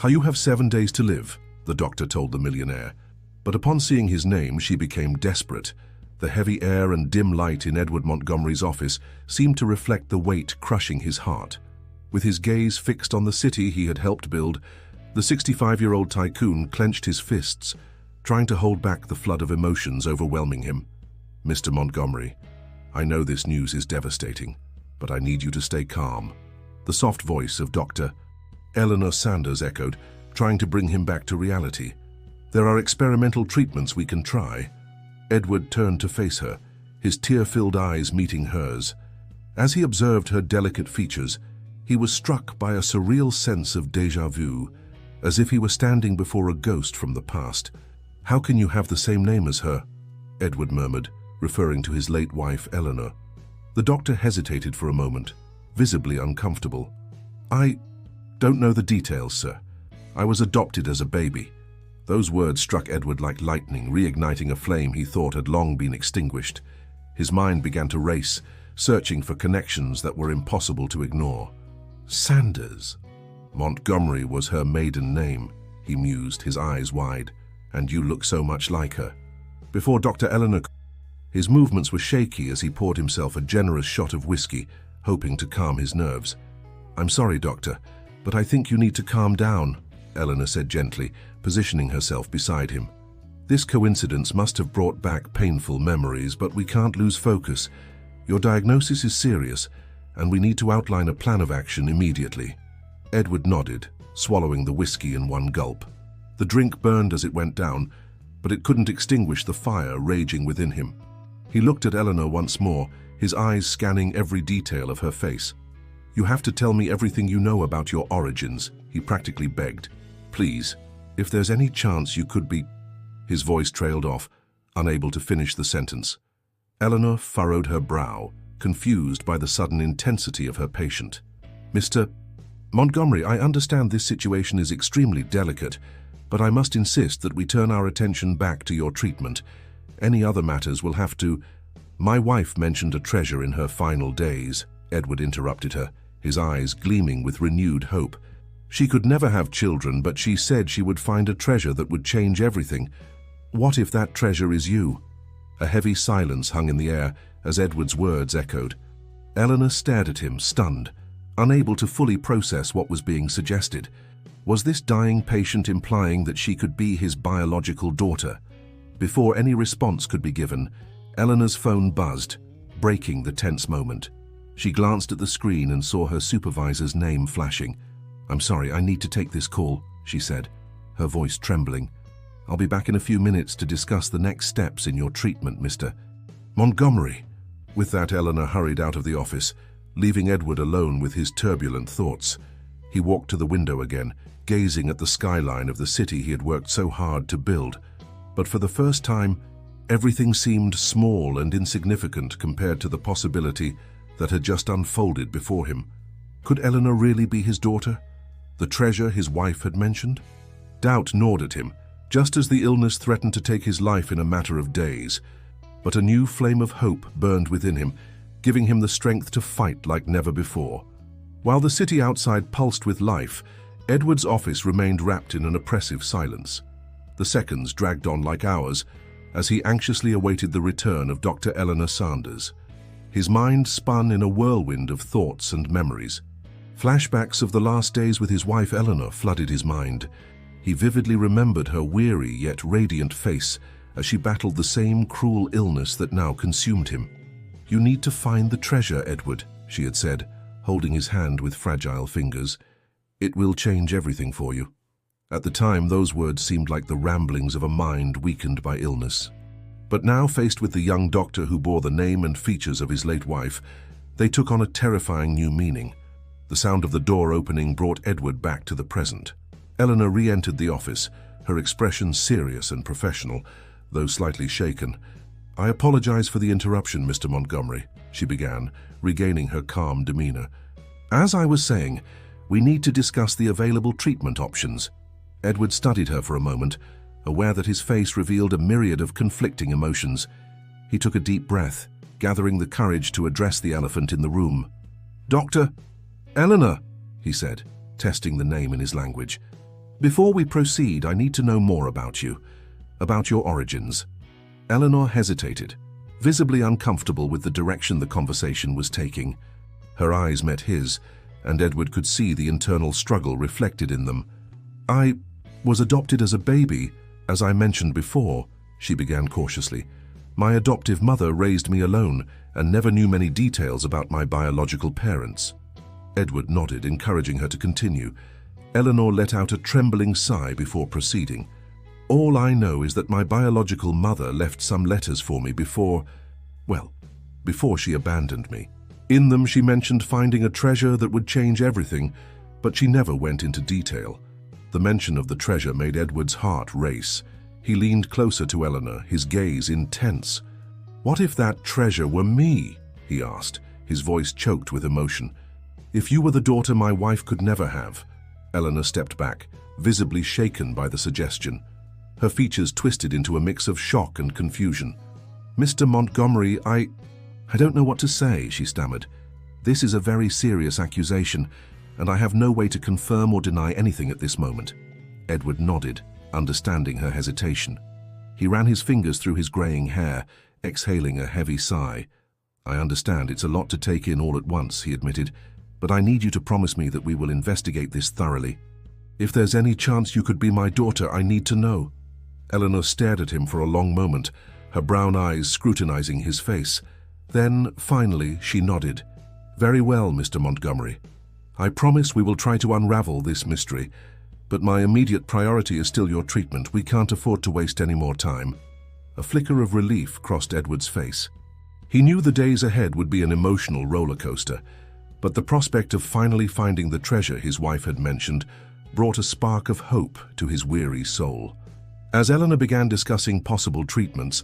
You have 7 days to live, the doctor told the millionaire. But upon seeing his name, she became desperate. The heavy air and dim light in Edward Montgomery's office seemed to reflect the weight crushing his heart. With his gaze fixed on the city he had helped build, the 65-year-old tycoon clenched his fists, trying to hold back the flood of emotions overwhelming him. Mr. Montgomery, I know this news is devastating, but I need you to stay calm. The soft voice of Dr. Eleanor Sanders echoed, trying to bring him back to reality. There are experimental treatments we can try. Edward turned to face her, his tear-filled eyes meeting hers. As he observed her delicate features, he was struck by a surreal sense of déjà vu, as if he were standing before a ghost from the past. How can you have the same name as her? Edward murmured, referring to his late wife, Eleanor. The doctor hesitated for a moment, visibly uncomfortable. I don't know the details, sir. I was adopted as a baby. Those words struck Edward like lightning, reigniting a flame he thought had long been extinguished. His mind began to race, searching for connections that were impossible to ignore. Sanders. Montgomery was her maiden name, he mused, his eyes wide. And you look so much like her. Before Dr. Eleanor, his movements were shaky as he poured himself a generous shot of whiskey, hoping to calm his nerves. I'm sorry, Doctor, but I think you need to calm down, Eleanor said gently, positioning herself beside him. This coincidence must have brought back painful memories, but we can't lose focus. Your diagnosis is serious, and we need to outline a plan of action immediately. Edward nodded, swallowing the whiskey in one gulp. The drink burned as it went down, but it couldn't extinguish the fire raging within him. He looked at Eleanor once more, his eyes scanning every detail of her face. You have to tell me everything you know about your origins, he practically begged. Please, if there's any chance you could be... His voice trailed off, unable to finish the sentence. Eleanor furrowed her brow, confused by the sudden intensity of her patient. Mr. Montgomery, I understand this situation is extremely delicate, but I must insist that we turn our attention back to your treatment. Any other matters will have to... My wife mentioned a treasure in her final days, Edward interrupted her, his eyes gleaming with renewed hope. She could never have children, but she said she would find a treasure that would change everything. What if that treasure is you? A heavy silence hung in the air as Edward's words echoed. Eleanor stared at him, stunned, unable to fully process what was being suggested. Was this dying patient implying that she could be his biological daughter? Before any response could be given, Eleanor's phone buzzed, breaking the tense moment. She glanced at the screen and saw her supervisor's name flashing. I'm sorry, I need to take this call, she said, her voice trembling. I'll be back in a few minutes to discuss the next steps in your treatment, Mr. Montgomery. With that, Eleanor hurried out of the office, leaving Edward alone with his turbulent thoughts. He walked to the window again, gazing at the skyline of the city he had worked so hard to build. But for the first time, everything seemed small and insignificant compared to the possibility that had just unfolded before him. Could Eleanor really be his daughter? The treasure his wife had mentioned? Doubt gnawed at him, just as the illness threatened to take his life in a matter of days. But a new flame of hope burned within him, giving him the strength to fight like never before. While the city outside pulsed with life, Edward's office remained wrapped in an oppressive silence. The seconds dragged on like hours as he anxiously awaited the return of Dr. Eleanor Sanders. His mind spun in a whirlwind of thoughts and memories. Flashbacks of the last days with his wife Eleanor flooded his mind. He vividly remembered her weary yet radiant face as she battled the same cruel illness that now consumed him. You need to find the treasure, Edward, she had said, holding his hand with fragile fingers. It will change everything for you. At the time, those words seemed like the ramblings of a mind weakened by illness. But now, faced with the young doctor who bore the name and features of his late wife, they took on a terrifying new meaning. The sound of the door opening brought Edward back to the present. Eleanor re-entered the office, her expression serious and professional, though slightly shaken. I apologize for the interruption, Mr. Montgomery, she began, regaining her calm demeanor. As I was saying, we need to discuss the available treatment options. Edward studied her for a moment, aware that his face revealed a myriad of conflicting emotions. He took a deep breath, gathering the courage to address the elephant in the room. Dr. Eleanor, he said, testing the name in his language. Before we proceed, I need to know more about you, about your origins. Eleanor hesitated, visibly uncomfortable with the direction the conversation was taking. Her eyes met his, and Edward could see the internal struggle reflected in them. I was adopted as a baby, as I mentioned before, she began cautiously. My adoptive mother raised me alone and never knew many details about my biological parents. Edward nodded, encouraging her to continue. Eleanor let out a trembling sigh before proceeding. All I know is that my biological mother left some letters for me before she abandoned me. In them she mentioned finding a treasure that would change everything, but she never went into detail. The mention of the treasure made Edward's heart race. He leaned closer to Eleanor, his gaze intense. What if that treasure were me? He asked, his voice choked with emotion. If you were the daughter my wife could never have. Eleanor stepped back, visibly shaken by the suggestion. Her features twisted into a mix of shock and confusion. Mr. Montgomery, I don't know what to say, she stammered. This is a very serious accusation, and I have no way to confirm or deny anything at this moment. Edward nodded, understanding her hesitation. He ran his fingers through his graying hair, exhaling a heavy sigh. I understand it's a lot to take in all at once, he admitted, but I need you to promise me that we will investigate this thoroughly. If there's any chance you could be my daughter, I need to know. Eleanor stared at him for a long moment, her brown eyes scrutinizing his face. Then, finally, she nodded. Very well, Mr. Montgomery. I promise we will try to unravel this mystery, but my immediate priority is still your treatment. We can't afford to waste any more time. A flicker of relief crossed Edward's face. He knew the days ahead would be an emotional roller coaster, but the prospect of finally finding the treasure his wife had mentioned brought a spark of hope to his weary soul. As Eleanor began discussing possible treatments,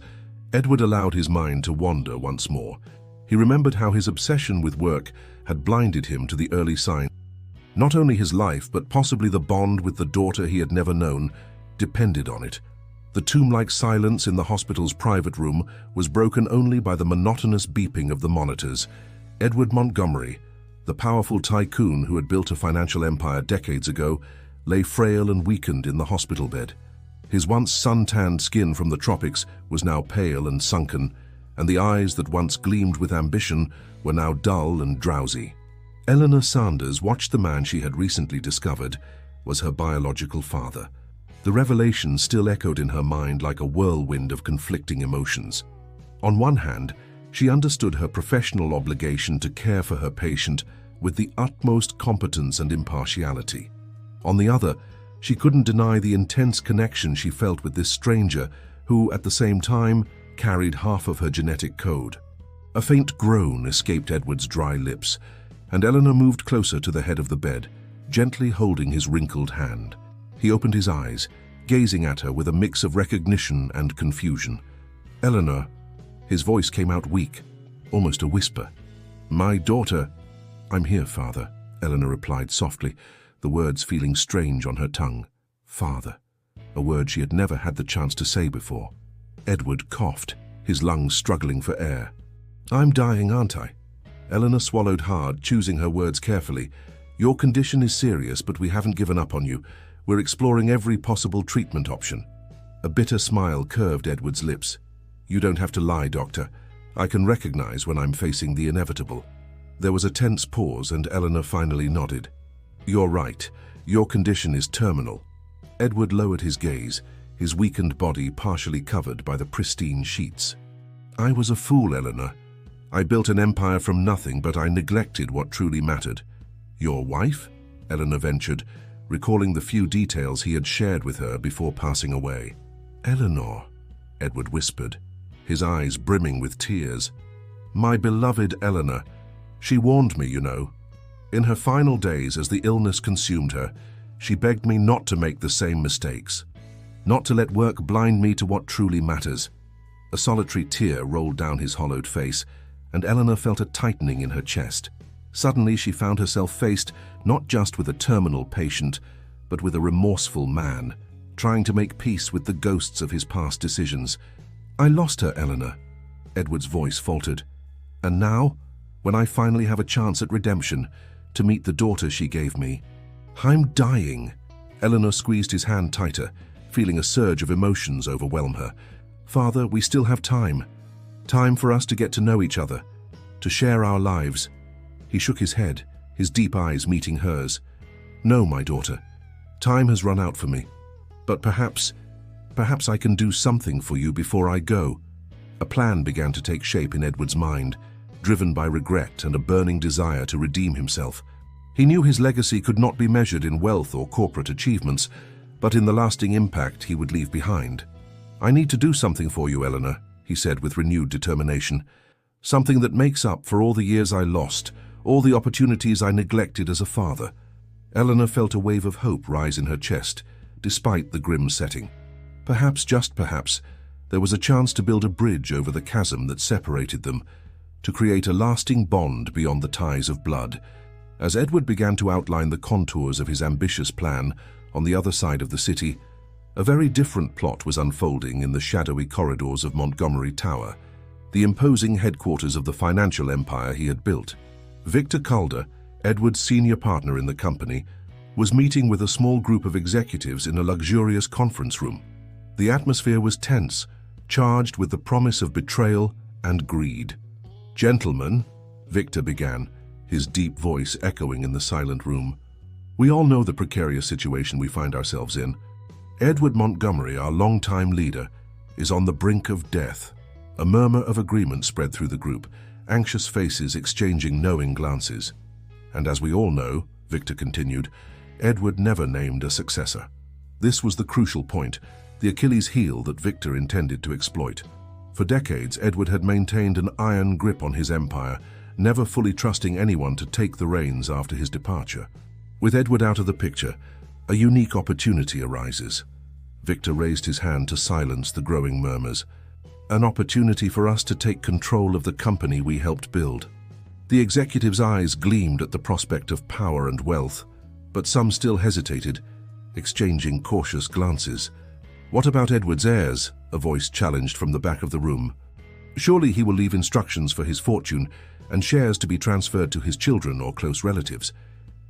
Edward allowed his mind to wander once more. He remembered how his obsession with work had blinded him to the early signs. Not only his life, but possibly the bond with the daughter he had never known, depended on it. The tomb-like silence in the hospital's private room was broken only by the monotonous beeping of the monitors. Edward Montgomery, the powerful tycoon who had built a financial empire decades ago, lay frail and weakened in the hospital bed. His once sun-tanned skin from the tropics was now pale and sunken, and the eyes that once gleamed with ambition were now dull and drowsy. Eleanor Sanders watched the man she had recently discovered was her biological father. The revelation still echoed in her mind like a whirlwind of conflicting emotions. On one hand, she understood her professional obligation to care for her patient with the utmost competence and impartiality. On the other, she couldn't deny the intense connection she felt with this stranger who, at the same time, carried half of her genetic code. A faint groan escaped Edward's dry lips, and Eleanor moved closer to the head of the bed, gently holding his wrinkled hand. He opened his eyes, gazing at her with a mix of recognition and confusion. Eleanor, his voice came out weak, almost a whisper. My daughter. I'm here, Father, Eleanor replied softly, the words feeling strange on her tongue. Father, a word she had never had the chance to say before. Edward coughed, his lungs struggling for air. I'm dying, aren't I? Eleanor swallowed hard, choosing her words carefully. Your condition is serious, but we haven't given up on you. We're exploring every possible treatment option. A bitter smile curved Edward's lips. You don't have to lie, Doctor. I can recognize when I'm facing the inevitable. There was a tense pause, and Eleanor finally nodded. You're right. Your condition is terminal. Edward lowered his gaze, his weakened body partially covered by the pristine sheets. I was a fool, Eleanor. I built an empire from nothing, but I neglected what truly mattered. Your wife? Eleanor ventured, recalling the few details he had shared with her before passing away. Eleanor, Edward whispered, his eyes brimming with tears. My beloved Eleanor. She warned me, you know. In her final days, as the illness consumed her, she begged me not to make the same mistakes, not to let work blind me to what truly matters. A solitary tear rolled down his hollowed face, and Eleanor felt a tightening in her chest. Suddenly she found herself faced not just with a terminal patient, but with a remorseful man, trying to make peace with the ghosts of his past decisions. I lost her, Eleanor. Edward's voice faltered. And now, when I finally have a chance at redemption, to meet the daughter she gave me, I'm dying. Eleanor squeezed his hand tighter, feeling a surge of emotions overwhelm her. "Father, we still have time. Time for us to get to know each other, to share our lives." He shook his head, his deep eyes meeting hers. "No, my daughter. Time has run out for me. But perhaps I can do something for you before I go." A plan began to take shape in Edward's mind, driven by regret and a burning desire to redeem himself. He knew his legacy could not be measured in wealth or corporate achievements, but in the lasting impact he would leave behind. "I need to do something for you, Eleanor," he said with renewed determination. "Something that makes up for all the years I lost, all the opportunities I neglected as a father." Eleanor felt a wave of hope rise in her chest, despite the grim setting. Perhaps, just perhaps, there was a chance to build a bridge over the chasm that separated them, to create a lasting bond beyond the ties of blood. As Edward began to outline the contours of his ambitious plan on the other side of the city, a very different plot was unfolding in the shadowy corridors of Montgomery Tower, the imposing headquarters of the financial empire he had built. Victor Calder, Edward's senior partner in the company, was meeting with a small group of executives in a luxurious conference room. The atmosphere was tense, charged with the promise of betrayal and greed. "Gentlemen," Victor began, his deep voice echoing in the silent room, "we all know the precarious situation we find ourselves in. Edward Montgomery, our longtime leader, is on the brink of death." A murmur of agreement spread through the group, anxious faces exchanging knowing glances. "And as we all know," Victor continued, "Edward never named a successor." This was the crucial point, the Achilles heel that Victor intended to exploit. For decades, Edward had maintained an iron grip on his empire, never fully trusting anyone to take the reins after his departure. With Edward out of the picture, a unique opportunity arises. Victor raised his hand to silence the growing murmurs. "An opportunity for us to take control of the company we helped build." The executives' eyes gleamed at the prospect of power and wealth, but some still hesitated, exchanging cautious glances. "What about Edward's heirs?" a voice challenged from the back of the room. "Surely he will leave instructions for his fortune and shares to be transferred to his children or close relatives."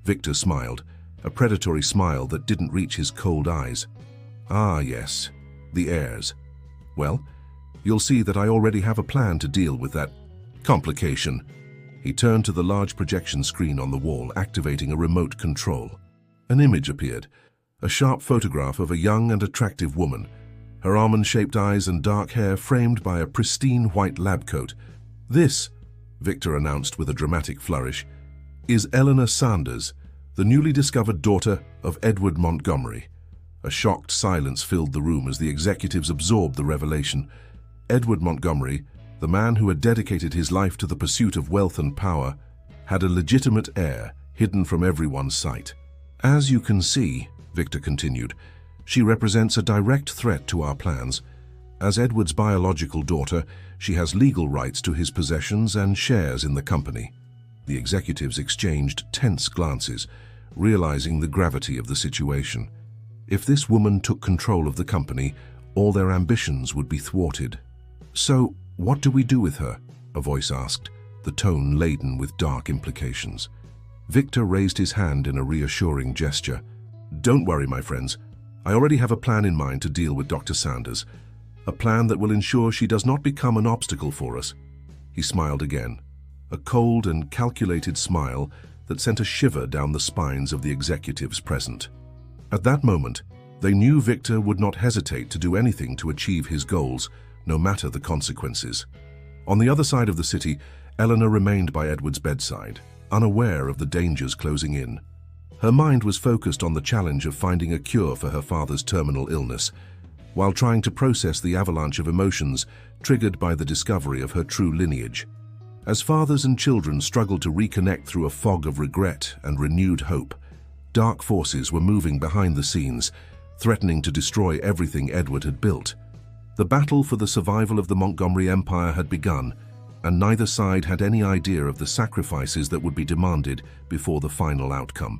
Victor smiled, a predatory smile that didn't reach his cold eyes. "Ah, yes, the heirs. Well, you'll see that I already have a plan to deal with that complication." He turned to the large projection screen on the wall, activating a remote control. An image appeared, a sharp photograph of a young and attractive woman, her almond-shaped eyes and dark hair framed by a pristine white lab coat. "This," Victor announced with a dramatic flourish, "is Eleanor Sanders, the newly discovered daughter of Edward Montgomery." A shocked silence filled the room as the executives absorbed the revelation. Edward Montgomery, the man who had dedicated his life to the pursuit of wealth and power, had a legitimate heir hidden from everyone's sight. "As you can see," Victor continued, "she represents a direct threat to our plans. As Edward's biological daughter, she has legal rights to his possessions and shares in the company." The executives exchanged tense glances, realizing the gravity of the situation. If this woman took control of the company, all their ambitions would be thwarted. "So, what do we do with her?" a voice asked, the tone laden with dark implications. Victor raised his hand in a reassuring gesture. "Don't worry, my friends. I already have a plan in mind to deal with Dr. Sanders. A plan that will ensure she does not become an obstacle for us." He smiled again, a cold and calculated smile that sent a shiver down the spines of the executives present. At that moment, they knew Victor would not hesitate to do anything to achieve his goals, no matter the consequences. On the other side of the city, Eleanor remained by Edward's bedside, unaware of the dangers closing in. Her mind was focused on the challenge of finding a cure for her father's terminal illness, while trying to process the avalanche of emotions triggered by the discovery of her true lineage. As fathers and children struggled to reconnect through a fog of regret and renewed hope, dark forces were moving behind the scenes, threatening to destroy everything Edward had built. The battle for the survival of the Montgomery Empire had begun, and neither side had any idea of the sacrifices that would be demanded before the final outcome.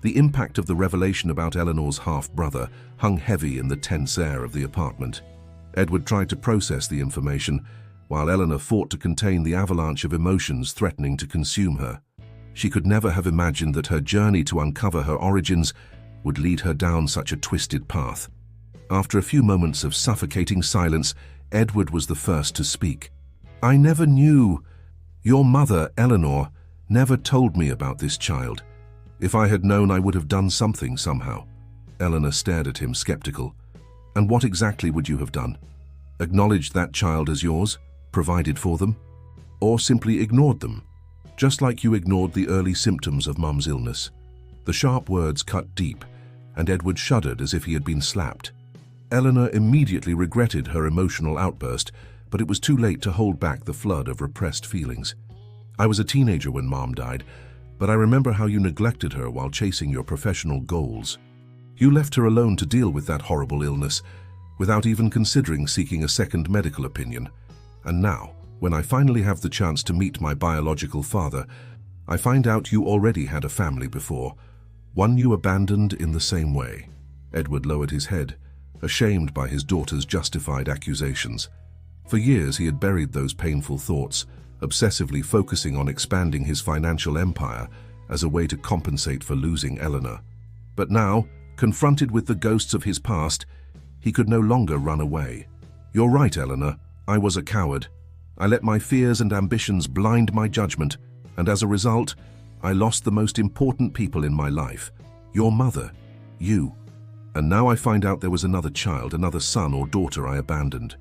The impact of the revelation about Eleanor's half-brother hung heavy in the tense air of the apartment. Edward tried to process the information, while Eleanor fought to contain the avalanche of emotions threatening to consume her. She could never have imagined that her journey to uncover her origins would lead her down such a twisted path. After a few moments of suffocating silence, Edward was the first to speak. "I never knew. Your mother, Eleanor, never told me about this child. If I had known, I would have done something somehow." Eleanor stared at him, skeptical. "And what exactly would you have done? Acknowledged that child as yours? Provided for them? Or simply ignored them? Just like you ignored the early symptoms of Mum's illness?" The sharp words cut deep, and Edward shuddered as if he had been slapped. Eleanor immediately regretted her emotional outburst, but it was too late to hold back the flood of repressed feelings. "I was a teenager when Mom died, but I remember how you neglected her while chasing your professional goals. You left her alone to deal with that horrible illness, without even considering seeking a second medical opinion. And now, when I finally have the chance to meet my biological father, I find out you already had a family before, one you abandoned in the same way." Edward lowered his head, ashamed by his daughter's justified accusations. For years he had buried those painful thoughts, obsessively focusing on expanding his financial empire as a way to compensate for losing Eleanor. But now, confronted with the ghosts of his past, he could no longer run away. "You're right, Eleanor. I was a coward. I let my fears and ambitions blind my judgment, and as a result, I lost the most important people in my life. Your mother, you. And now I find out there was another child, another son or daughter I abandoned."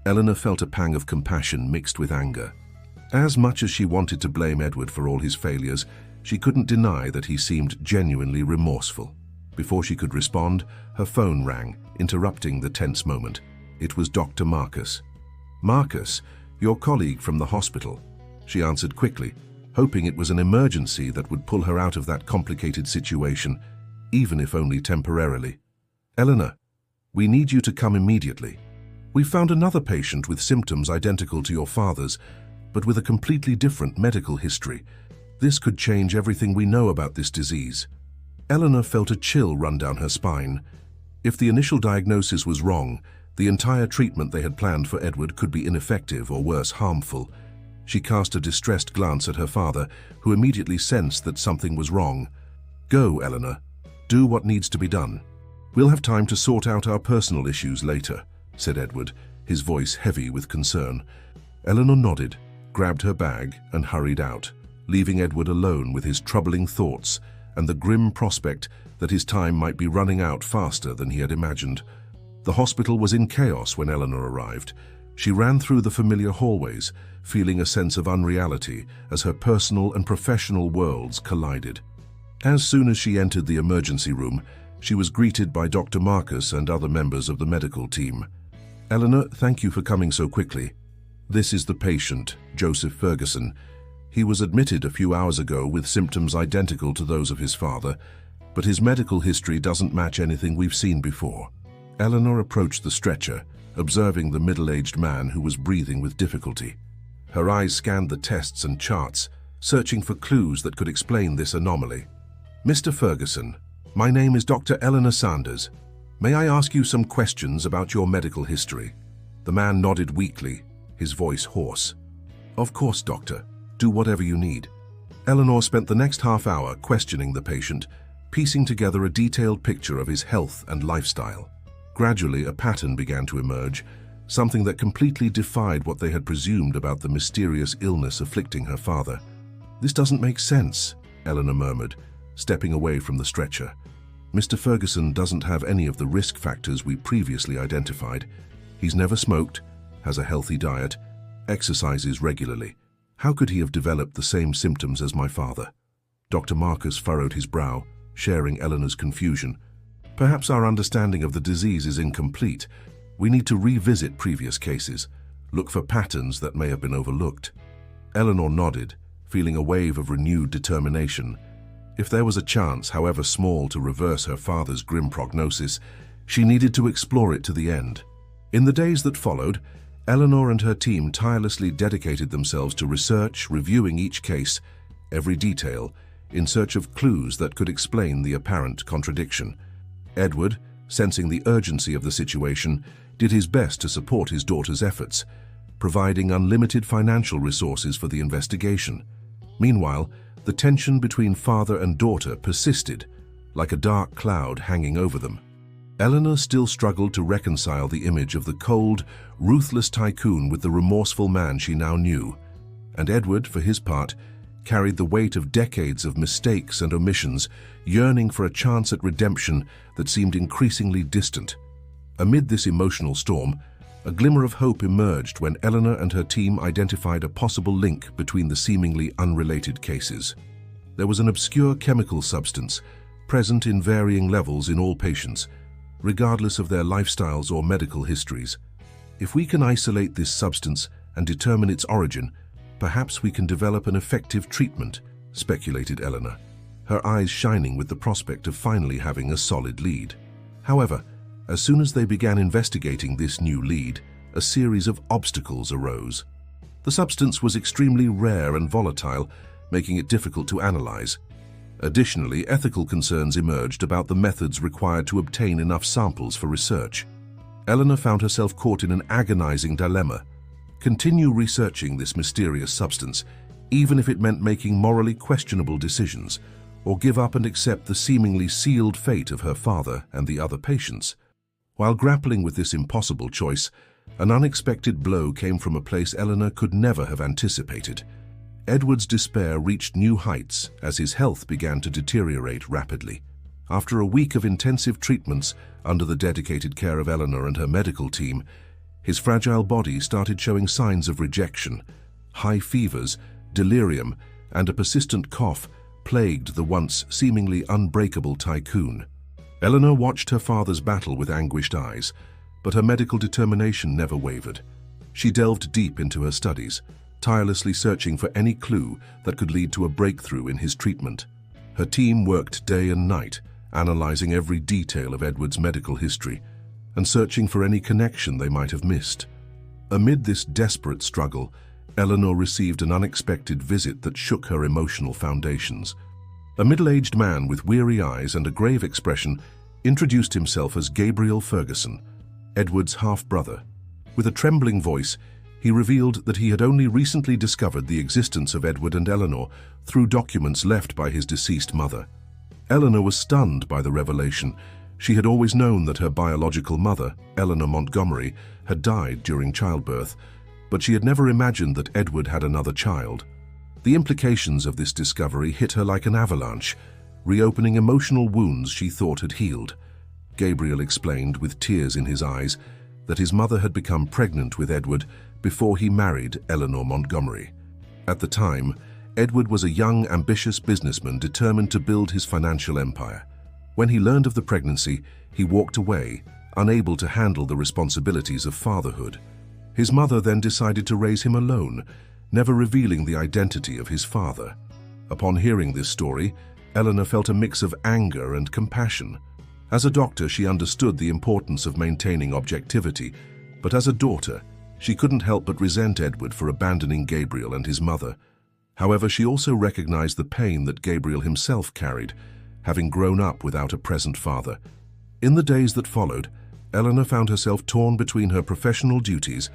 Eleanor felt a pang of compassion mixed with anger. As much as she wanted to blame Edward for all his failures, she couldn't deny that he seemed genuinely remorseful. Before she could respond, her phone rang, interrupting the tense moment. It was Dr. Marcus. "Marcus, your colleague from the hospital," she answered quickly, hoping it was an emergency that would pull her out of that complicated situation, even if only temporarily. "Eleanor, we need you to come immediately. We found another patient with symptoms identical to your father's, but with a completely different medical history. This could change everything we know about this disease." Eleanor felt a chill run down her spine. If the initial diagnosis was wrong, the entire treatment they had planned for Edward could be ineffective or worse, harmful. She cast a distressed glance at her father, who immediately sensed that something was wrong. "Go, Eleanor. Do what needs to be done. We'll have time to sort out our personal issues later," said Edward, his voice heavy with concern. Eleanor nodded, grabbed her bag, and hurried out, leaving Edward alone with his troubling thoughts and the grim prospect that his time might be running out faster than he had imagined. The hospital was in chaos when Eleanor arrived. She ran through the familiar hallways, feeling a sense of unreality as her personal and professional worlds collided. As soon as she entered the emergency room, she was greeted by Dr. Marcus and other members of the medical team. "Eleanor, thank you for coming so quickly. This is the patient, Joseph Ferguson. He was admitted a few hours ago with symptoms identical to those of his father, but his medical history doesn't match anything we've seen before." Eleanor approached the stretcher, observing the middle-aged man who was breathing with difficulty. Her eyes scanned the tests and charts, searching for clues that could explain this anomaly. "Mr. Ferguson, my name is Dr. Eleanor Sanders. May I ask you some questions about your medical history?" The man nodded weakly, his voice hoarse. "Of course, doctor. Do whatever you need." Eleanor spent the next half hour questioning the patient, piecing together a detailed picture of his health and lifestyle. Gradually, a pattern began to emerge, something that completely defied what they had presumed about the mysterious illness afflicting her father. "This doesn't make sense," Eleanor murmured, stepping away from the stretcher. "Mr. Ferguson doesn't have any of the risk factors we previously identified. He's never smoked, has a healthy diet, exercises regularly. How could he have developed the same symptoms as my father?" Dr. Marcus furrowed his brow, sharing Eleanor's confusion. "Perhaps our understanding of the disease is incomplete. We need to revisit previous cases, look for patterns that may have been overlooked." Eleanor nodded, feeling a wave of renewed determination. If there was a chance, however small, to reverse her father's grim prognosis, she needed to explore it to the end. In the days that followed, Eleanor and her team tirelessly dedicated themselves to research, reviewing each case, every detail, in search of clues that could explain the apparent contradiction. Edward, sensing the urgency of the situation, did his best to support his daughter's efforts, providing unlimited financial resources for the investigation. Meanwhile, the tension between father and daughter persisted, like a dark cloud hanging over them. Eleanor still struggled to reconcile the image of the cold, ruthless tycoon with the remorseful man she now knew, and Edward, for his part, carried the weight of decades of mistakes and omissions, yearning for a chance at redemption that seemed increasingly distant. Amid this emotional storm, a glimmer of hope emerged when Eleanor and her team identified a possible link between the seemingly unrelated cases. There was an obscure chemical substance present in varying levels in all patients, regardless of their lifestyles or medical histories. If we can isolate this substance and determine its origin, perhaps we can develop an effective treatment, speculated Eleanor, her eyes shining with the prospect of finally having a solid lead. However, as soon as they began investigating this new lead, a series of obstacles arose. The substance was extremely rare and volatile, making it difficult to analyze. Additionally, ethical concerns emerged about the methods required to obtain enough samples for research. Eleanor found herself caught in an agonizing dilemma: continue researching this mysterious substance, even if it meant making morally questionable decisions, or give up and accept the seemingly sealed fate of her father and the other patients. While grappling with this impossible choice, an unexpected blow came from a place Eleanor could never have anticipated. Edward's despair reached new heights as his health began to deteriorate rapidly. After a week of intensive treatments under the dedicated care of Eleanor and her medical team, his fragile body started showing signs of rejection. High fevers, delirium, and a persistent cough plagued the once seemingly unbreakable tycoon. Eleanor watched her father's battle with anguished eyes, but her medical determination never wavered. She delved deep into her studies, tirelessly searching for any clue that could lead to a breakthrough in his treatment. Her team worked day and night, analyzing every detail of Edward's medical history and searching for any connection they might have missed. Amid this desperate struggle, Eleanor received an unexpected visit that shook her emotional foundations. A middle-aged man with weary eyes and a grave expression introduced himself as Gabriel Ferguson, Edward's half-brother. With a trembling voice, he revealed that he had only recently discovered the existence of Edward and Eleanor through documents left by his deceased mother. Eleanor was stunned by the revelation. She had always known that her biological mother, Eleanor Montgomery, had died during childbirth, but she had never imagined that Edward had another child. The implications of this discovery hit her like an avalanche, reopening emotional wounds she thought had healed. Gabriel explained, with tears in his eyes, that his mother had become pregnant with Edward before he married Eleanor Montgomery. At the time, Edward was a young, ambitious businessman determined to build his financial empire. When he learned of the pregnancy, he walked away, unable to handle the responsibilities of fatherhood. His mother then decided to raise him alone, never revealing the identity of his father. Upon hearing this story, Eleanor felt a mix of anger and compassion. As a doctor, she understood the importance of maintaining objectivity, but as a daughter, she couldn't help but resent Edward for abandoning Gabriel and his mother. However, she also recognized the pain that Gabriel himself carried, having grown up without a present father. In the days that followed, Eleanor found herself torn between her professional duties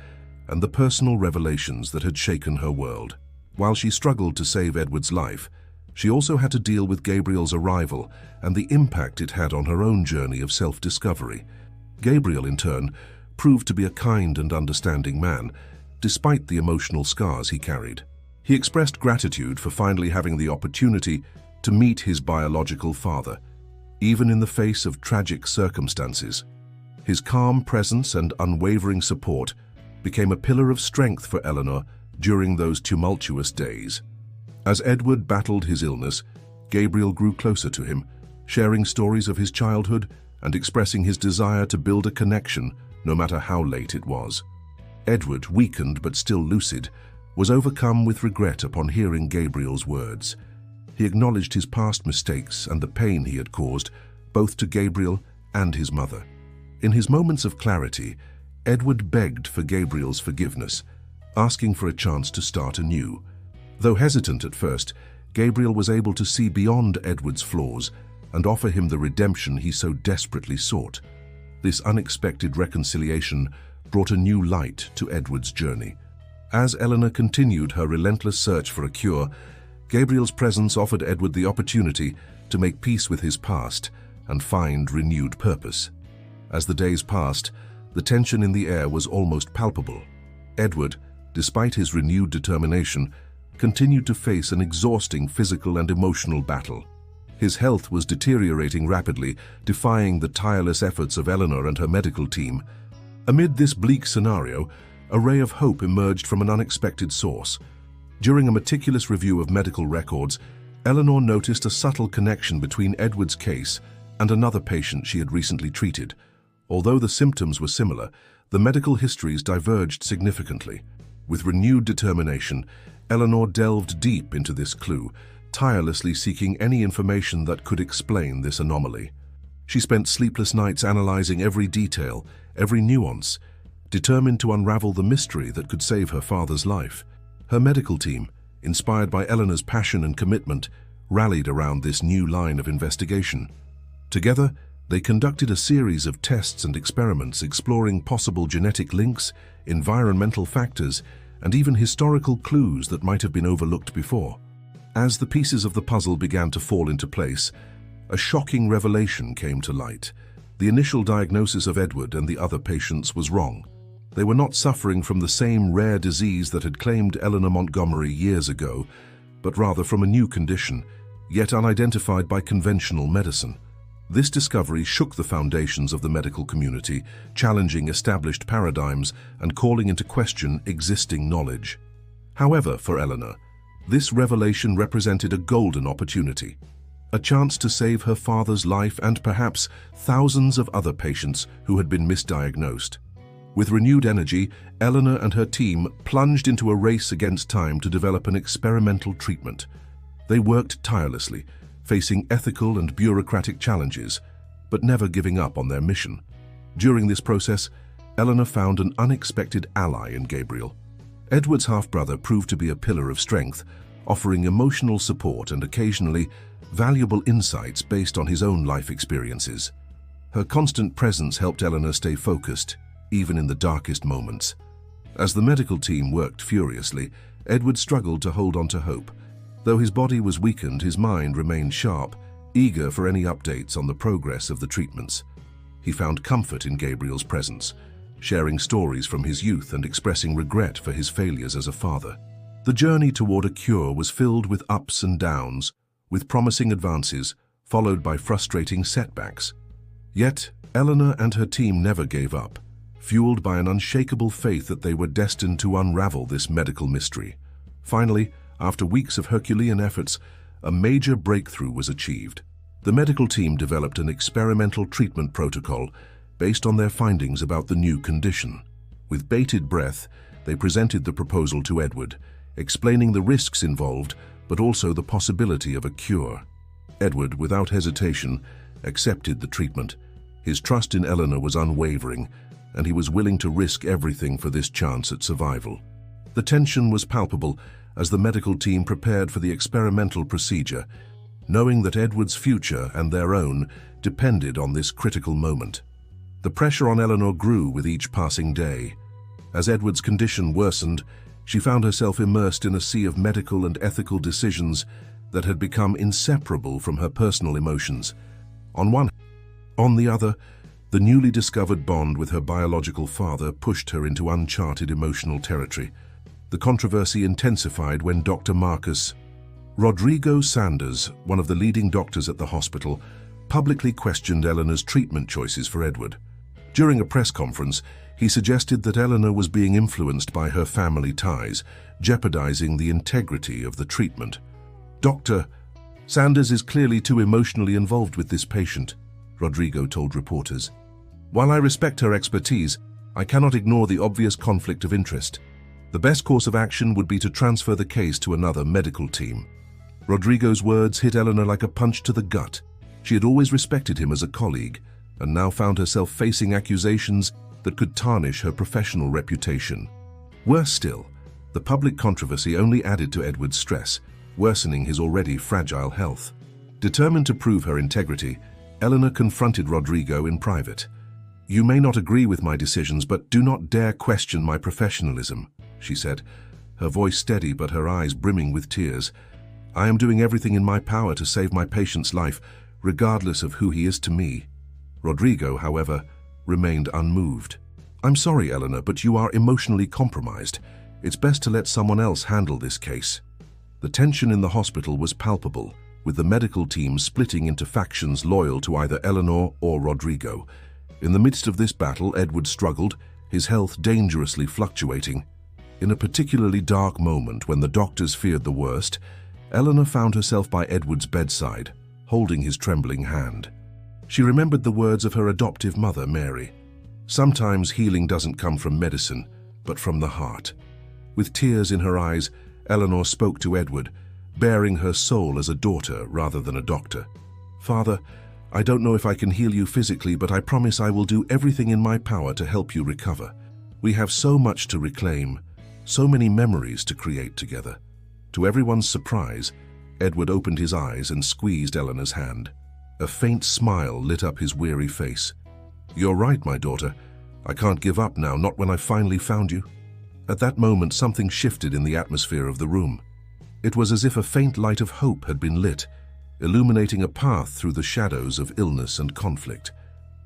and the personal revelations that had shaken her world. While she struggled to save Edward's life, she also had to deal with Gabriel's arrival and the impact it had on her own journey of self-discovery. Gabriel, in turn, proved to be a kind and understanding man, despite the emotional scars he carried. He expressed gratitude for finally having the opportunity to meet his biological father, even in the face of tragic circumstances. His calm presence and unwavering support became a pillar of strength for Eleanor during those tumultuous days. As Edward battled his illness, Gabriel grew closer to him, sharing stories of his childhood and expressing his desire to build a connection, no matter how late it was. Edward, weakened but still lucid, was overcome with regret upon hearing Gabriel's words. He acknowledged his past mistakes and the pain he had caused, both to Gabriel and his mother. In his moments of clarity, Edward begged for Gabriel's forgiveness, asking for a chance to start anew. Though hesitant at first, Gabriel was able to see beyond Edward's flaws and offer him the redemption he so desperately sought. This unexpected reconciliation brought a new light to Edward's journey. As Eleanor continued her relentless search for a cure, Gabriel's presence offered Edward the opportunity to make peace with his past and find renewed purpose. As the days passed, the tension in the air was almost palpable. Edward, despite his renewed determination, continued to face an exhausting physical and emotional battle. His health was deteriorating rapidly, defying the tireless efforts of Eleanor and her medical team. Amid this bleak scenario, a ray of hope emerged from an unexpected source. During a meticulous review of medical records, Eleanor noticed a subtle connection between Edward's case and another patient she had recently treated. Although the symptoms were similar, the medical histories diverged significantly. With renewed determination, Eleanor delved deep into this clue, tirelessly seeking any information that could explain this anomaly. She spent sleepless nights analyzing every detail, every nuance, determined to unravel the mystery that could save her father's life. Her medical team, inspired by Eleanor's passion and commitment, rallied around this new line of investigation. Together, they conducted a series of tests and experiments exploring possible genetic links, environmental factors, and even historical clues that might have been overlooked before. As the pieces of the puzzle began to fall into place, a shocking revelation came to light. The initial diagnosis of Edward and the other patients was wrong. They were not suffering from the same rare disease that had claimed Eleanor Montgomery years ago, but rather from a new condition, yet unidentified by conventional medicine. This discovery shook the foundations of the medical community, challenging established paradigms and calling into question existing knowledge. However, for Eleanor, this revelation represented a golden opportunity, a chance to save her father's life and perhaps thousands of other patients who had been misdiagnosed. With renewed energy, Eleanor and her team plunged into a race against time to develop an experimental treatment. They worked tirelessly, facing ethical and bureaucratic challenges, but never giving up on their mission. During this process, Eleanor found an unexpected ally in Gabriel. Edward's half-brother proved to be a pillar of strength, offering emotional support and occasionally valuable insights based on his own life experiences. Her constant presence helped Eleanor stay focused, even in the darkest moments. As the medical team worked furiously, Edward struggled to hold on to hope. Though his body was weakened, his mind remained sharp, eager for any updates on the progress of the treatments. He found comfort in Gabriel's presence, sharing stories from his youth and expressing regret for his failures as a father. The journey toward a cure was filled with ups and downs, with promising advances, followed by frustrating setbacks. Yet, Eleanor and her team never gave up, fueled by an unshakable faith that they were destined to unravel this medical mystery. Finally, after weeks of Herculean efforts, a major breakthrough was achieved. The medical team developed an experimental treatment protocol based on their findings about the new condition. With bated breath, they presented the proposal to Edward, explaining the risks involved, but also the possibility of a cure. Edward, without hesitation, accepted the treatment. His trust in Eleanor was unwavering, and he was willing to risk everything for this chance at survival. The tension was palpable as the medical team prepared for the experimental procedure, knowing that Edward's future and their own depended on this critical moment. The pressure on Eleanor grew with each passing day. As Edward's condition worsened, she found herself immersed in a sea of medical and ethical decisions that had become inseparable from her personal emotions. On the other, the newly discovered bond with her biological father pushed her into uncharted emotional territory. The controversy intensified when Dr. Marcus Rodrigo Sanders, one of the leading doctors at the hospital, publicly questioned Eleanor's treatment choices for Edward. During a press conference, he suggested that Eleanor was being influenced by her family ties, jeopardizing the integrity of the treatment. "Dr. Sanders is clearly too emotionally involved with this patient," Rodrigo told reporters. "While I respect her expertise, I cannot ignore the obvious conflict of interest. The best course of action would be to transfer the case to another medical team." Rodrigo's words hit Eleanor like a punch to the gut. She had always respected him as a colleague, and now found herself facing accusations that could tarnish her professional reputation. Worse still, the public controversy only added to Edward's stress, worsening his already fragile health. Determined to prove her integrity, Eleanor confronted Rodrigo in private. "You may not agree with my decisions, but do not dare question my professionalism," she said, her voice steady but her eyes brimming with tears. I am doing everything in my power to save my patient's life, regardless of who he is to me. Rodrigo, however, remained unmoved. I'm sorry, Eleanor, but you are emotionally compromised. It's best to let someone else handle this case. The tension in the hospital was palpable, with the medical team splitting into factions loyal to either Eleanor or Rodrigo. In the midst of this battle, Edward struggled, his health dangerously fluctuating. In a particularly dark moment when the doctors feared the worst, Eleanor found herself by Edward's bedside, holding his trembling hand. She remembered the words of her adoptive mother, Mary. Sometimes healing doesn't come from medicine, but from the heart. With tears in her eyes, Eleanor spoke to Edward, bearing her soul as a daughter rather than a doctor. Father, I don't know if I can heal you physically, but I promise I will do everything in my power to help you recover. We have so much to reclaim, so many memories to create together. To everyone's surprise, Edward opened his eyes and squeezed Eleanor's hand. A faint smile lit up his weary face. You're right, my daughter. I can't give up now, not when I finally found you. At that moment, something shifted in the atmosphere of the room. It was as if a faint light of hope had been lit, illuminating a path through the shadows of illness and conflict.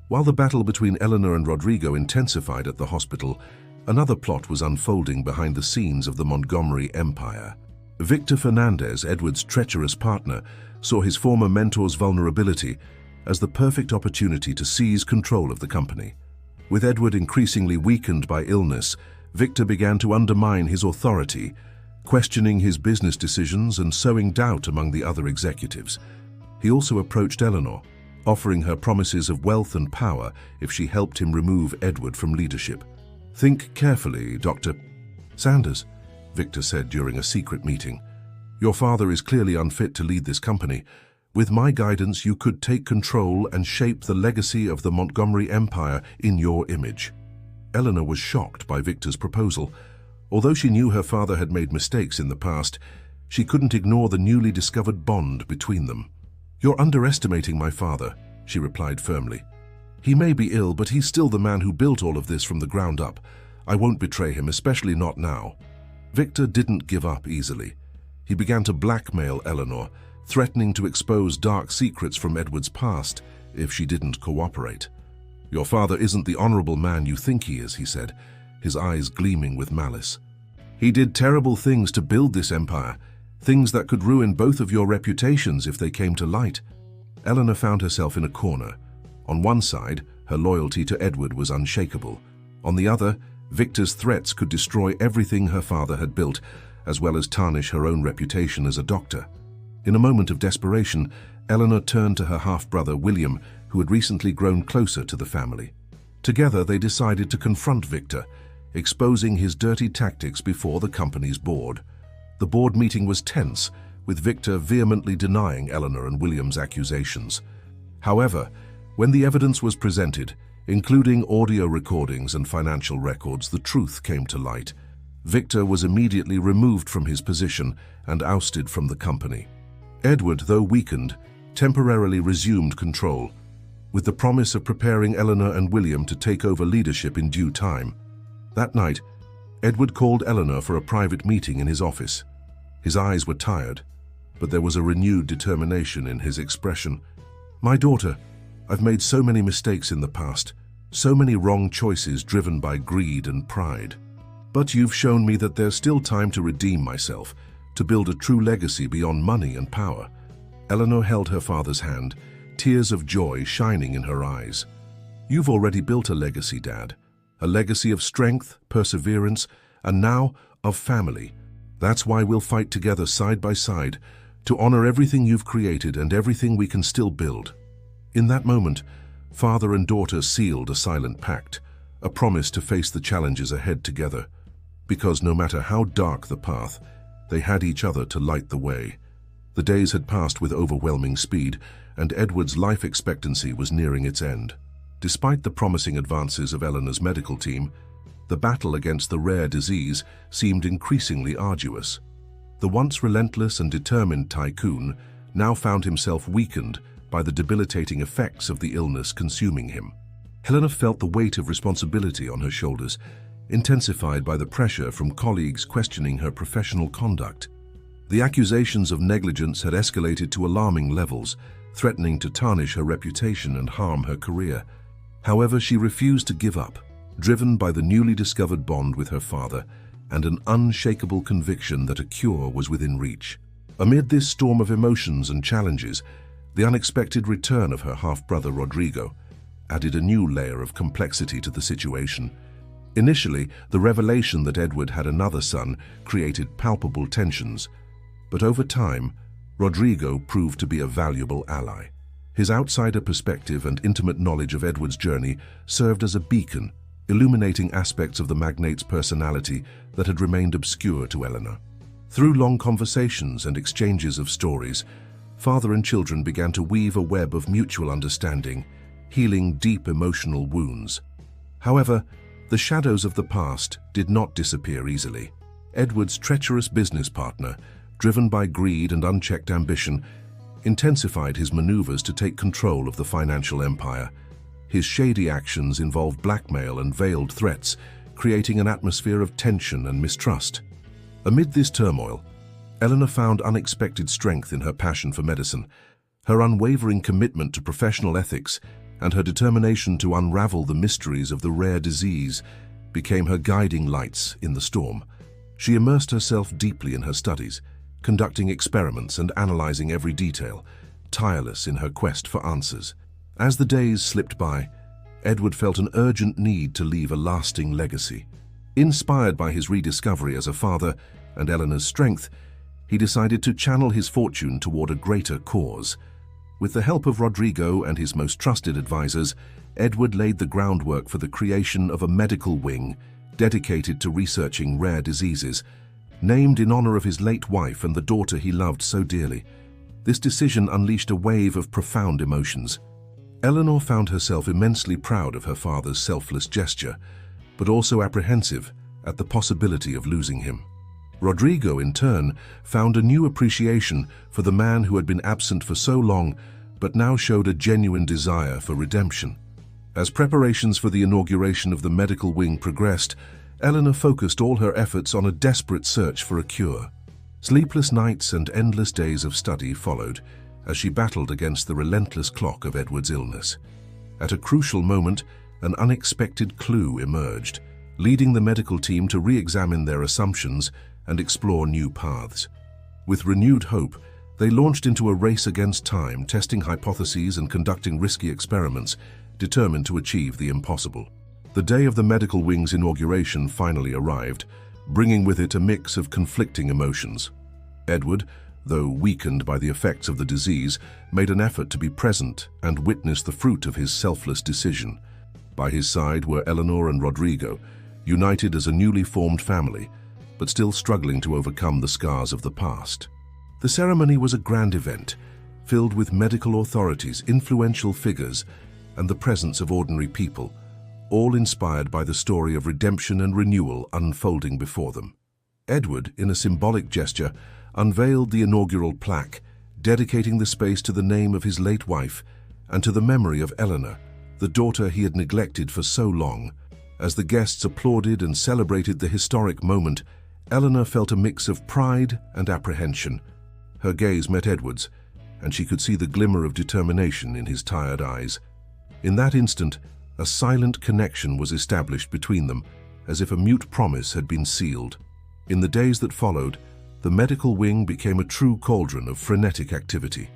While the battle between Eleanor and Rodrigo intensified at the hospital, another plot was unfolding behind the scenes of the Montgomery Empire. Victor Fernandez, Edward's treacherous partner, saw his former mentor's vulnerability as the perfect opportunity to seize control of the company. With Edward increasingly weakened by illness, Victor began to undermine his authority, questioning his business decisions and sowing doubt among the other executives. He also approached Eleanor, offering her promises of wealth and power if she helped him remove Edward from leadership. Think carefully, Dr. Sanders, Victor said during a secret meeting. Your father is clearly unfit to lead this company. With my guidance, you could take control and shape the legacy of the Montgomery Empire in your image. Eleanor was shocked by Victor's proposal. Although she knew her father had made mistakes in the past, she couldn't ignore the newly discovered bond between them. You're underestimating my father, she replied firmly. He may be ill, but he's still the man who built all of this from the ground up. I won't betray him, especially not now. Victor didn't give up easily. He began to blackmail Eleanor, threatening to expose dark secrets from Edward's past if she didn't cooperate. Your father isn't the honorable man you think he is, he said, his eyes gleaming with malice. He did terrible things to build this empire, things that could ruin both of your reputations if they came to light. Eleanor found herself in a corner. On one side, her loyalty to Edward was unshakable. On the other, Victor's threats could destroy everything her father had built, as well as tarnish her own reputation as a doctor. In a moment of desperation, Eleanor turned to her half-brother William, who had recently grown closer to the family. Together, they decided to confront Victor, exposing his dirty tactics before the company's board. The board meeting was tense, with Victor vehemently denying Eleanor and William's accusations. However, when the evidence was presented, including audio recordings and financial records, the truth came to light. Victor was immediately removed from his position and ousted from the company. Edward, though weakened, temporarily resumed control, with the promise of preparing Eleanor and William to take over leadership in due time. That night, Edward called Eleanor for a private meeting in his office. His eyes were tired, but there was a renewed determination in his expression. My daughter, I've made so many mistakes in the past, so many wrong choices driven by greed and pride. But you've shown me that there's still time to redeem myself, to build a true legacy beyond money and power. Eleanor held her father's hand, tears of joy shining in her eyes. You've already built a legacy, Dad. A legacy of strength, perseverance, and now of family. That's why we'll fight together side by side, to honor everything you've created and everything we can still build. In that moment, father and daughter sealed a silent pact, a promise to face the challenges ahead together. Because no matter how dark the path, they had each other to light the way. The days had passed with overwhelming speed, and Edward's life expectancy was nearing its end. Despite the promising advances of Eleanor's medical team, the battle against the rare disease seemed increasingly arduous. The once relentless and determined tycoon now found himself weakened by the debilitating effects of the illness consuming him. Eleanor felt the weight of responsibility on her shoulders, intensified by the pressure from colleagues questioning her professional conduct. The accusations of negligence had escalated to alarming levels, threatening to tarnish her reputation and harm her career. However, she refused to give up, driven by the newly discovered bond with her father and an unshakable conviction that a cure was within reach. Amid this storm of emotions and challenges, the unexpected return of her half-brother Rodrigo added a new layer of complexity to the situation. Initially, the revelation that Edward had another son created palpable tensions, but over time, Rodrigo proved to be a valuable ally. His outsider perspective and intimate knowledge of Edward's journey served as a beacon, illuminating aspects of the magnate's personality that had remained obscure to Eleanor. Through long conversations and exchanges of stories, father and children began to weave a web of mutual understanding, healing deep emotional wounds. However, the shadows of the past did not disappear easily. Edward's treacherous business partner, driven by greed and unchecked ambition, intensified his maneuvers to take control of the financial empire. His shady actions involved blackmail and veiled threats, creating an atmosphere of tension and mistrust. Amid this turmoil, Eleanor found unexpected strength in her passion for medicine. Her unwavering commitment to professional ethics and her determination to unravel the mysteries of the rare disease became her guiding lights in the storm. She immersed herself deeply in her studies, conducting experiments and analyzing every detail, tireless in her quest for answers. As the days slipped by, Edward felt an urgent need to leave a lasting legacy. Inspired by his rediscovery as a father and Eleanor's strength, he decided to channel his fortune toward a greater cause. With the help of Rodrigo and his most trusted advisors, Edward laid the groundwork for the creation of a medical wing dedicated to researching rare diseases, named in honor of his late wife and the daughter he loved so dearly. This decision unleashed a wave of profound emotions. Eleanor found herself immensely proud of her father's selfless gesture, but also apprehensive at the possibility of losing him. Rodrigo, in turn, found a new appreciation for the man who had been absent for so long, but now showed a genuine desire for redemption. As preparations for the inauguration of the medical wing progressed, Eleanor focused all her efforts on a desperate search for a cure. Sleepless nights and endless days of study followed as she battled against the relentless clock of Edward's illness. At a crucial moment, an unexpected clue emerged, leading the medical team to re-examine their assumptions and explore new paths. With renewed hope, they launched into a race against time, testing hypotheses and conducting risky experiments, determined to achieve the impossible. The day of the medical wing's inauguration finally arrived, bringing with it a mix of conflicting emotions. Edward, though weakened by the effects of the disease, made an effort to be present and witness the fruit of his selfless decision. By his side were Eleanor and Rodrigo, united as a newly formed family, but still struggling to overcome the scars of the past. The ceremony was a grand event, filled with medical authorities, influential figures, and the presence of ordinary people, all inspired by the story of redemption and renewal unfolding before them. Edward, in a symbolic gesture, unveiled the inaugural plaque, dedicating the space to the name of his late wife and to the memory of Eleanor, the daughter he had neglected for so long. As the guests applauded and celebrated the historic moment, Eleanor felt a mix of pride and apprehension. Her gaze met Edward's, and she could see the glimmer of determination in his tired eyes. In that instant, a silent connection was established between them, as if a mute promise had been sealed. In the days that followed, the medical wing became a true cauldron of frenetic activity.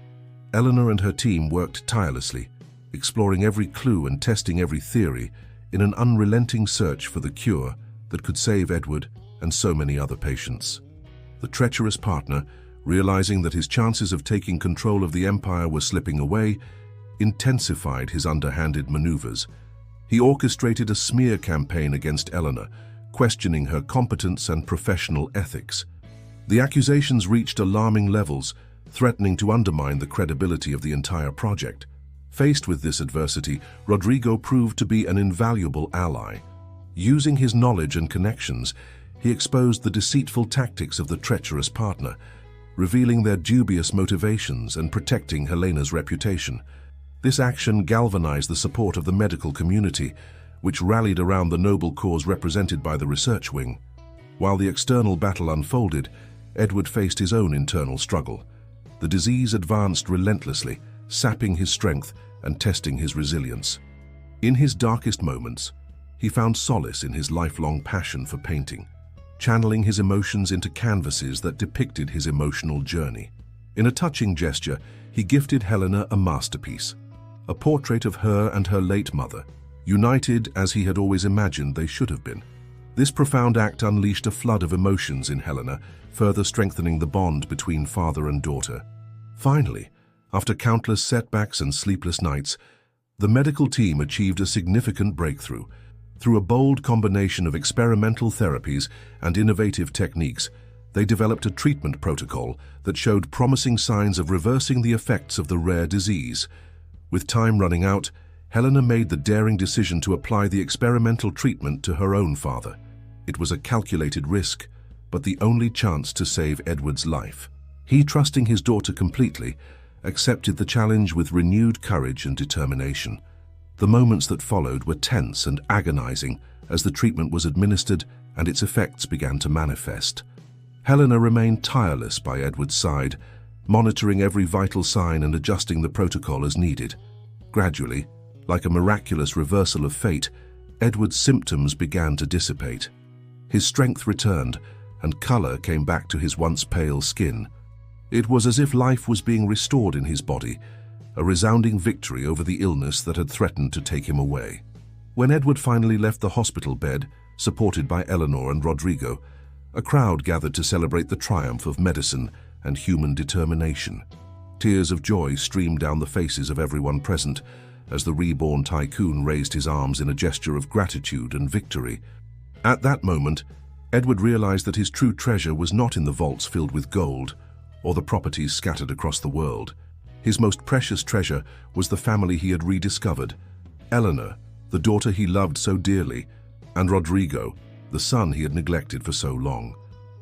Eleanor and her team worked tirelessly, exploring every clue and testing every theory in an unrelenting search for the cure that could save Edward and so many other patients. The treacherous partner, realizing that his chances of taking control of the empire were slipping away, intensified his underhanded maneuvers. He orchestrated a smear campaign against Eleanor, questioning her competence and professional ethics. The accusations reached alarming levels, threatening to undermine the credibility of the entire project. Faced with this adversity, Rodrigo proved to be an invaluable ally. Using his knowledge and connections, he exposed the deceitful tactics of the treacherous partner, revealing their dubious motivations and protecting Helena's reputation. This action galvanized the support of the medical community, which rallied around the noble cause represented by the research wing. While the external battle unfolded, Edward faced his own internal struggle. The disease advanced relentlessly, sapping his strength and testing his resilience. In his darkest moments, he found solace in his lifelong passion for painting, channeling his emotions into canvases that depicted his emotional journey. In a touching gesture, he gifted Helena a masterpiece, a portrait of her and her late mother, united as he had always imagined they should have been. This profound act unleashed a flood of emotions in Helena, further strengthening the bond between father and daughter. Finally, after countless setbacks and sleepless nights, the medical team achieved a significant breakthrough. Through a bold combination of experimental therapies and innovative techniques, they developed a treatment protocol that showed promising signs of reversing the effects of the rare disease. With time running out, Helena made the daring decision to apply the experimental treatment to her own father. It was a calculated risk, but the only chance to save Edward's life. He, trusting his daughter completely, accepted the challenge with renewed courage and determination. The moments that followed were tense and agonizing as the treatment was administered and its effects began to manifest. Helena remained tireless by Edward's side, monitoring every vital sign and adjusting the protocol as needed. Gradually, like a miraculous reversal of fate, Edward's symptoms began to dissipate. His strength returned, and color came back to his once pale skin. It was as if life was being restored in his body, a resounding victory over the illness that had threatened to take him away. When Edward finally left the hospital bed, supported by Eleanor and Rodrigo, a crowd gathered to celebrate the triumph of medicine and human determination. Tears of joy streamed down the faces of everyone present as the reborn tycoon raised his arms in a gesture of gratitude and victory. At that moment, Edward realized that his true treasure was not in the vaults filled with gold or the properties scattered across the world. His most precious treasure was the family he had rediscovered: Eleanor, the daughter he loved so dearly, and Rodrigo, the son he had neglected for so long.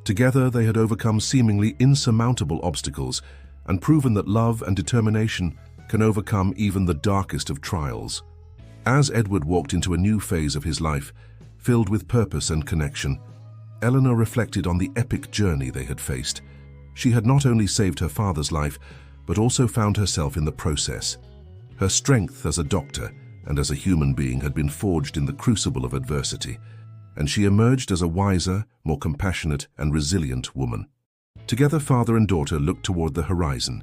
Together they had overcome seemingly insurmountable obstacles and proven that love and determination can overcome even the darkest of trials. As Edward walked into a new phase of his life, filled with purpose and connection, Eleanor reflected on the epic journey they had faced. She had not only saved her father's life, but also found herself in the process. Her strength as a doctor and as a human being had been forged in the crucible of adversity, and she emerged as a wiser, more compassionate and resilient woman. Together, father and daughter looked toward the horizon,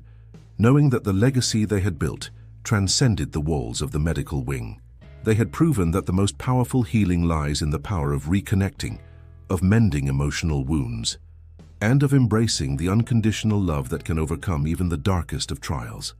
knowing that the legacy they had built transcended the walls of the medical wing. They had proven that the most powerful healing lies in the power of reconnecting, of mending emotional wounds, and of embracing the unconditional love that can overcome even the darkest of trials.